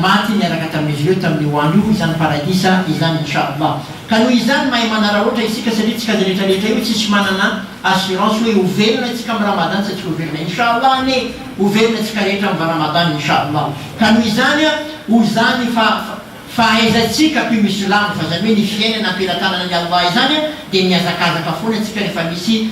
maty niaraka tamin'izy ireo tamin'ny hoandro io izany paradisa izany inshallah. Ka noho izany mahay manararaotra isika satria tsika rehetrarehetra io tsisy manana assurance hoe hovelona tsika amin'ny Ramadan sa tsy hovelona inshallah ne hovelona tsika rehetra amin'ny Ramadan inshallah. Ka noho izany ho zany fahaizantsika mpimisolamo fa zany hoe ny fiainana ampilatanana ny Allah izany dia miazakazaka foana tsika rehefa misy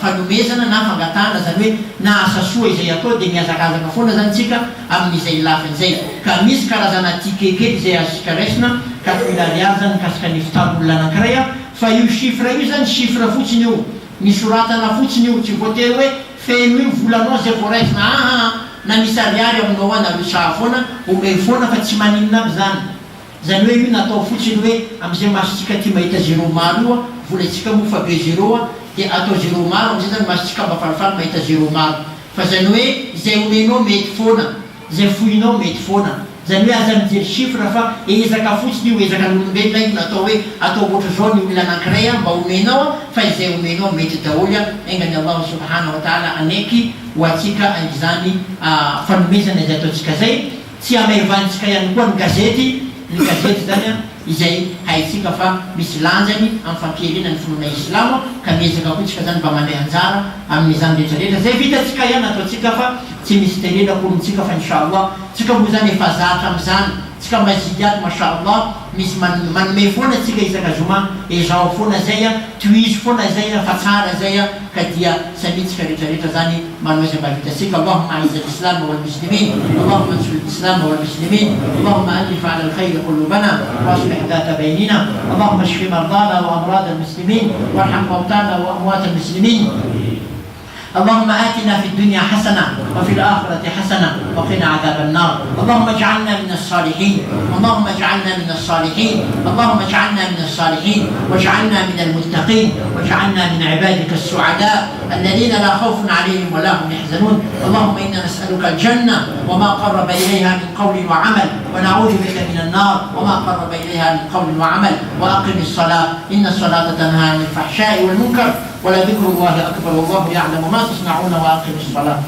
fanomezana na fangatana zany hoe na asa soa izay atao dia miazakazaka foana zany tsika amin'izay lafin'izay. Ka misy karazana tike kely izay azontsika raisina 4 000 ariary zany mikasika ny fitan'olona anankiray fa io chiffre io zany chiffre fotsiny io misoratana fotsiny io tsy voatery hoe feno io volanao zay vao raisina na misy ariary aminao na losaa foana omey foana fa tsy maninona aby zany. Zany hoe io natao fotsiny hoe am'izay masotsika ty mahita zéro maro io volantsika moa fa be zéro dia atao zéro maro am'izay zany masotsika mba falifaly mahita zéro maro fa zany hoe zay omenao mety foana zay fohinao mety foana zany hoe aza mijery chiffre fa ezaka fotsiny io ezaka n'olombelona io natao hoe atao ohatra zao ny olona anankiray mba omenao fa izay omenao mety daholo engany Allah subhanahu wa ta'ala anaiky ho atsika izany fanomezana izay ataotsika zay tsy amaivantsika ihany koa ny gazety zany izay haitsika fa misy lanjany amin'ny fampielena ny finoana islamo ka miezaka koa tsika zany mba mandeha anjara amin'izany rehetrarehetra zay vitatsika ihany ataotsika fa tsy misy terena korontsika fa inshallah tsika moa zany efa zatra amin'izany tsika mazidiaty mashallah misy manome foana tsika isaka zoma ezao foana zay a toizy foana zay a fa tsara zay a ka dia samitsika rehetrarehetra zany manao zay mavitatsika. Allahumma aiz al-islam wal-muslimin, Allahumma ansur al-islam wal-muslimin, Allahumma alif ala al-khayr qulubana wa aslih dhata baynina, Allahumma ashfi mardana wa amrad al-muslimin warham mawtana wa amwat al-muslimin. اللهم آتنا في الدنيا حسنة وفي الآخرة حسنة وقنا عذاب النار. اللهم اجعلنا من الصالحين، اللهم اجعلنا من الصالحين، اللهم اجعلنا من الصالحين واجعلنا من المتقين واجعلنا من عبادك السعداء الذين لا خوف عليهم ولا هم يحزنون. اللهم إنا نسألك الجنة وما قرب إليها من قول وعمل ونعوذ بك من النار وما قرب إليها من قول وعمل. وأقم الصلاة إن الصلاة تنهى عن الفحشاء والمنكر ولذكر الله أكبر والله يعلم ما تصنعون. وأقم الصلاة.